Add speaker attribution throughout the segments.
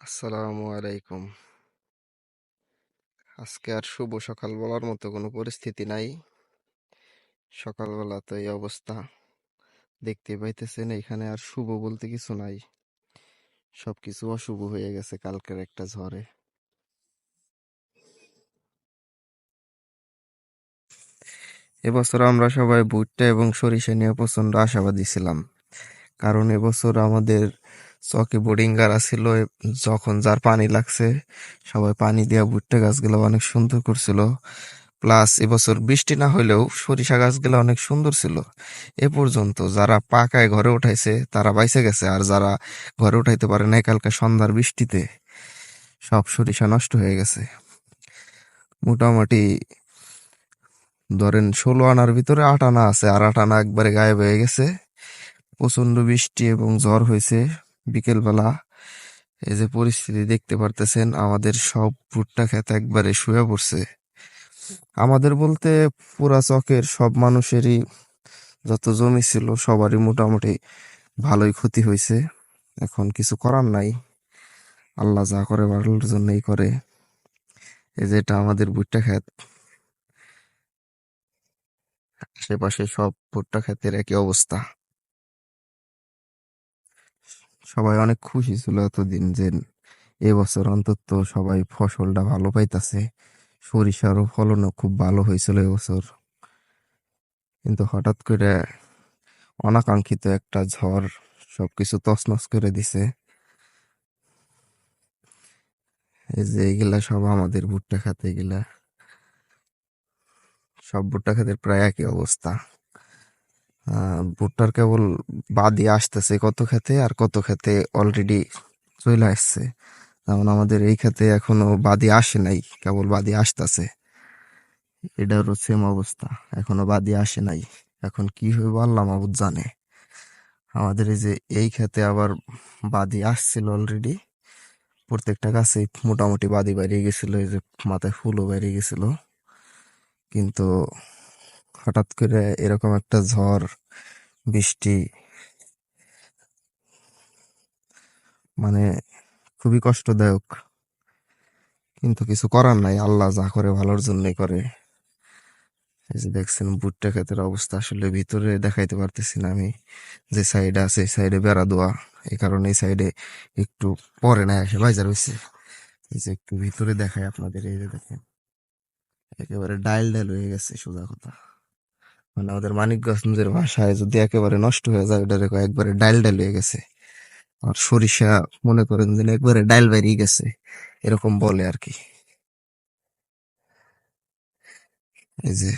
Speaker 1: আসসালামু আলাইকুম। আজকে আর শুভ সকাল বলার মতো কোনো পরিস্থিতি নাই। সকালবেলা তো এই অবস্থা দেখতে পাইতেছেন, এখানে আর শুভ বলতে কিছু নাই, সবকিছু অশুভ হয়ে গেছে কালকের একটা ঝড়ে। এবছর আমরা সবাই ভুট্টা এবং সরিষা নিয়ে প্রচন্ড আশাবাদী ছিলাম, কারণ এবছর আমাদের চকে বোর্ডিং গাড়া ছিল। যখন যার পানি লাগছে সবাই পানি দিয়া ভুট্টা গাছগুলো অনেক সুন্দর করছিল। প্লাস এবছর বৃষ্টি না হইলেও সরিষা গাছগুলো অনেক সুন্দর ছিল। এ পর্যন্ত যারা পাকায় ঘরে উঠাইছে তারা বাইসে গেছে, আর যারা ঘরে উঠাইতে পারে নাই কালকে সন্ধ্যার বৃষ্টিতে সব সরিষা নষ্ট হয়ে গেছে। মোটামুটি ধরেন 16 আনার ভিতরে 8 আনা আছে, আর 8 আনা একবারে গায়েব হয়ে গেছে। প্রচন্ড বৃষ্টি এবং ঝড় হয়েছে বিকেল বেলা। এই যে পরিস্থিতি দেখতে পারতেছেন, আমাদের সব ভুট্টা ক্ষেত একবারে শুয়ে পড়ছে। আমাদের বলতে পুরা চকের সব মানুষেরই যত জমি ছিল সবারই মোটামুটি ভালোই ক্ষতি হয়েছে। এখন কিছু করার নাই, আল্লাহ যা করে ভালোর জন্যই করে। এই যে এটা আমাদের ভুট্টা ক্ষেত, আশেপাশে সব ভুট্টা ক্ষেতের একই অবস্থা। সবাই অনেক খুশি ছিল এতদিন যে এবছর অন্তত সবাই ফসলটা ভালো পাইতাছে। সরিষারও ফলনও খুব ভালো হয়েছিল এবছর, কিন্তু হঠাৎ করে অনাকাঙ্ক্ষিত একটা ঝড় সবকিছু তছনছ করে দিছে। এই যে এগুলা সব আমাদের ভুট্টা ক্ষেত, এগুলা সব ভুট্টা ক্ষেতের প্রায় একই অবস্থা। ভুট্টার কেবল বাদি আসতেছে কত ক্ষেতে, আর কত ক্ষেতে অলরেডি চলে আসছে। যেমন আমাদের এই ক্ষেতে এখনো বাদি আসে নাই, কেবল বাদি আসতেছে। এটারও সেম অবস্থা, এখনো বাদি আসে নাই। এখন কি হইব আল্লাহ মাবুদ জানে। আমাদের এই যে এই ক্ষেতে আবার বাদি আসছিল অলরেডি, প্রত্যেকটা গাছে মোটামুটি বাদি বেরিয়ে গেছিল, এই যে মাথায় ফুলও বেরিয়ে গেছিল। কিন্তু হঠাৎ করে এরকম একটা ঝড় বৃষ্টি, মানে খুবই কষ্টদায়ক। কিন্তু কিছু করার নাই, আল্লাহ যা করে ভালোর জন্যই করে। এই যে দেখছেন ভুট্টা ক্ষেতের অবস্থা, আসলে ভিতরে দেখাইতে পারতেছি না আমি। যে সাইডে আছে এই সাইডে বেড়া দেওয়া, এই কারণে এই সাইডে একটু পরে না এসে বাজার হয়েছে। এই যে একটু ভিতরে দেখাই আপনাদের, এই যে দেখেন একেবারে ডাইল ডাইল হয়ে গেছে সোজা কথা। মানে আমাদের মানিকগঞ্জের ভাষায় যদি একেবারে নষ্ট হয়ে যায়, ওটা একবারে ডাইল ডাইল হয়ে গেছে। আর সরিষা মনে করেন যে একবারে ডাইল বেরিয়ে গেছে, এরকম বলে আর কি। এই যে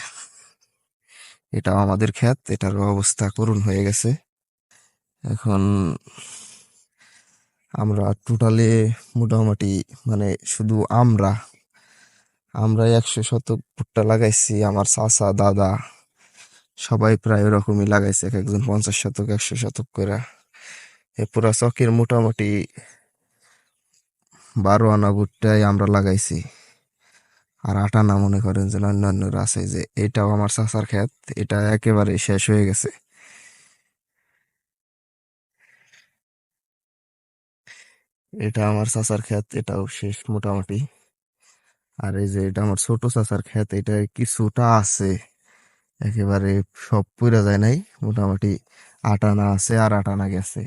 Speaker 1: এটাও আমাদের ক্ষেত, এটারও অবস্থা করুণ হয়ে গেছে। এখন আমরা টোটালি মোটামুটি, মানে শুধু আমরাই 100 শতক ভুট্টা লাগাইছি। আমার চাচা দাদা সবাই প্রায় ওরকমই লাগাইছে, এক একজন 50 শতক 100 শতক করে। এ পুরা চকের মোটামুটি 12 আনা ভুট্টাই আমরা লাগাইছি, আর 8 আনা মনে করেন যে অন্যান্যরা আছে। যে এটাও আমার চাচার ক্ষেত, এটা একেবারে শেষ হয়ে গেছে। এটা আমার চাচার ক্ষেত, এটাও শেষ মোটামুটি। আর এই যে এটা আমার ছোট চাচার ক্ষেত, এটা কিছুটা আছে, একেবারে সব পুরা যায় নাই। মোটামুটি 8 আনা আছে, আর 8 আনা গেছে।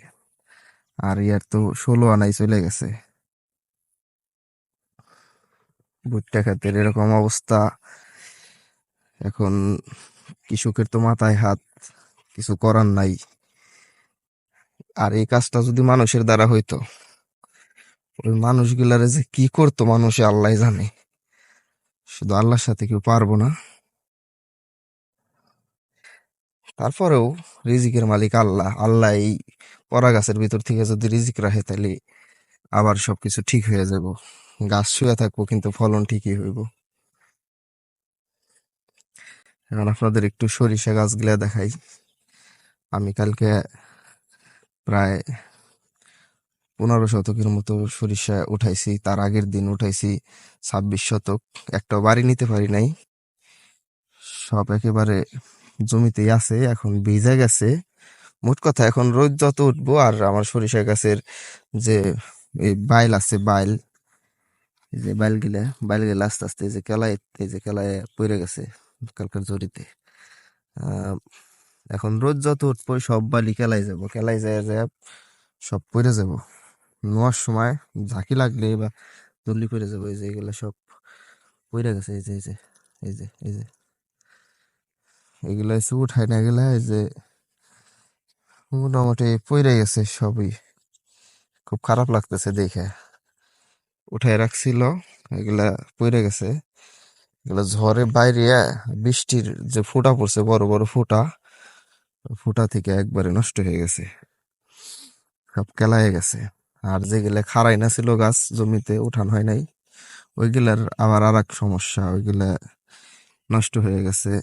Speaker 1: আর ইয়ার তো 16 আনাই চলে গেছে। ভুট্টা ক্ষেতের এরকম অবস্থা। এখন কৃষকের তো মাথায় হাত, কিছু করার নাই। আর এই কাজটা যদি মানুষের দ্বারা হইতো, ওই মানুষগুলারে যে কি করতো মানুষে আল্লাহ জানে। শুধু আল্লাহর সাথে কেউ পারবো না। তারপরেও রিজিকের মালিক আল্লাহ। আল্লাহ এই পরা গাছের ভিতর থেকে যদি রিজিক রাখে, তাহলে আবার সবকিছু ঠিক হয়ে যাব। গাছ শুয়ে থাকবো কিন্তু ফলন ঠিকই হইব। এখন আপনাদের একটু সরিষা গাছগুলা দেখাই। আমি কালকে প্রায় 15 শতকের মতো সরিষা উঠাইছি, তার আগের দিন উঠাইছি 26 শতক। একটাও বাড়ি নিতে পারি নাই, সব একেবারে জমিতেই আছে, এখন ভিজে গেছে। মোট কথা এখন রোদ যত উঠবো আর আমার সরিষা গাছের যে এই বাইল আছে বাইল, এই যে বাইল গিলা আস্তে আস্তে এই যে কেলায় পড়ে গেছে কালকার জরিতে। আহ, এখন রোজ যত উঠবো সব বালি কেলাই যায় যায় সব পড়ে যাব। নোয়ার সময় ঝাঁকি লাগলে বা দল্লি পড়ে যাবো। এই যে এগুলা সব পড়ে গেছে। এই যে এগুলা এসে উঠায় না গেলে এই যে মোটামুটি পড়ে গেছে সবই। খুব খারাপ লাগতেছে দেখে। উঠায় রাখছিল, এগুলা পড়ে গেছে। এগুলা ঝড়ে বাইরে বৃষ্টির যে ফোঁটা পড়ছে, বড় বড় ফোঁটা, ফোঁটা থেকে একবারে নষ্ট হয়ে গেছে, সব কেলায় গেছে। আর যেগুলা খাড়াই না ছিল গাছ জমিতে উঠান হয় নাই, ওইগুলার আবার আর এক সমস্যা, ওইগুলা নষ্ট হয়ে গেছে।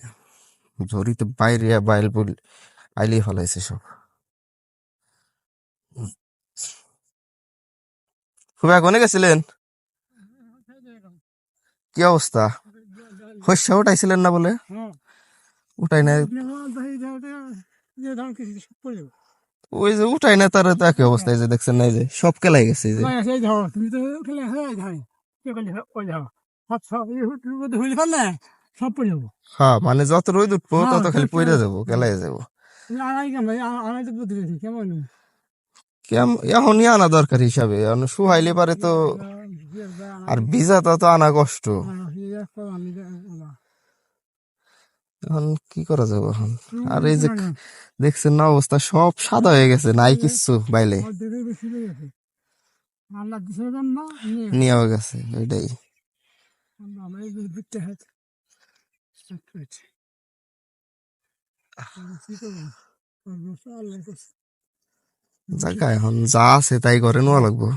Speaker 1: ঝড়িতে বাইরে বাইল বুল আইলি ফেলাইছে সব। খুব এখনে গেছিলেন? কি অবস্থা? শস্য উঠাইছিলেন না বলে? উঠাই না, ওই যে উঠাই না, তার তো একই অবস্থা। এই যে দেখছেন না, এই যে সব কেলাই গেছে। এই যে হ্যাঁ, মানে যত রোদ উঠবো তত খালি পইরা যাবো, কেলাই যাবো। এখনই আনা দরকার হিসাবে, এখন শুহাইলে পারে তো। আর ভিজাটা তো আনা কষ্ট। এখন কি করা যাবে এখন? আর এই যে দেখছেন না অবস্থা, সব সাদা হয়ে গেছে, নাই কিচ্ছু বাইলে নিয়ে গেছে। ওইটাই জায়গা, এখন যা আছে তাই করে নেওয়া লাগবো।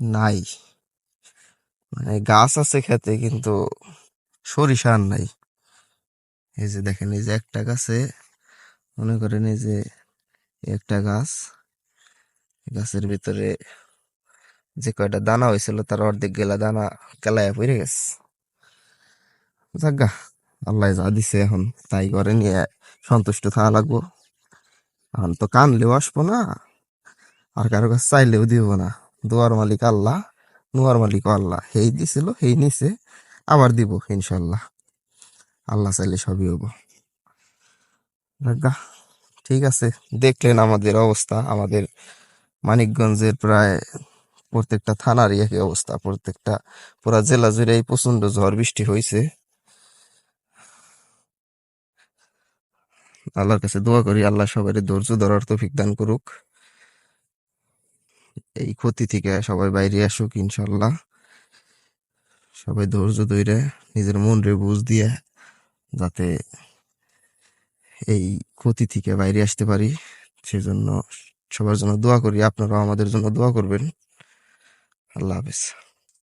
Speaker 1: নাই, মানে গাছ আছে খেতে কিন্তু সরিষা আর নাই। এই যে দেখেন, এই যে একটা গাছে, মনে করেন এই যে একটা গাছ, গাছের ভিতরে যে কয়টা দানা হয়েছিল তার অর্ধেক গেলা দানা কেলায় পড়ে গেছে। যাগা, আল্লাহ যা দিছে এখন তাই করে নিয়ে সন্তুষ্ট থাকা লাগবো। এখন তো কানলেও আসবো না, আর কারো কাছে চাইলেও দিব না। দোয়ার মালিক আল্লাহ, নোয়ার মালিক আল্লাহ। হেই দিছিল, হেই নিছে, আবার দিব ইনশাল্লাহ। আল্লাহ চাইলে সবই হবো। যাগা, ঠিক আছে। দেখলেন আমাদের অবস্থা, আমাদের মানিকগঞ্জের প্রায় প্রত্যেকটা থানারই একই অবস্থা। প্রত্যেকটা পুরা জেলা জুড়েই প্রচন্ড ঝড় বৃষ্টি হয়েছে। আল্লাহর কাছে দোয়া করি, আল্লাহ সবাই ধৈর্য ধরার তৌফিক দান করুক, এই ক্ষতি থেকে সবাই বাইরে আসুক ইনশাল্লাহ। সবাই ধৈর্য ধরে নিজের মন রে বুঝ দিয়ে যাতে এই ক্ষতি থেকে বাইরে আসতে পারি, সেজন্য সবার জন্য দোয়া করি। আপনারাও আমাদের জন্য দোয়া করবেন। আল্লাহ হাফেজ।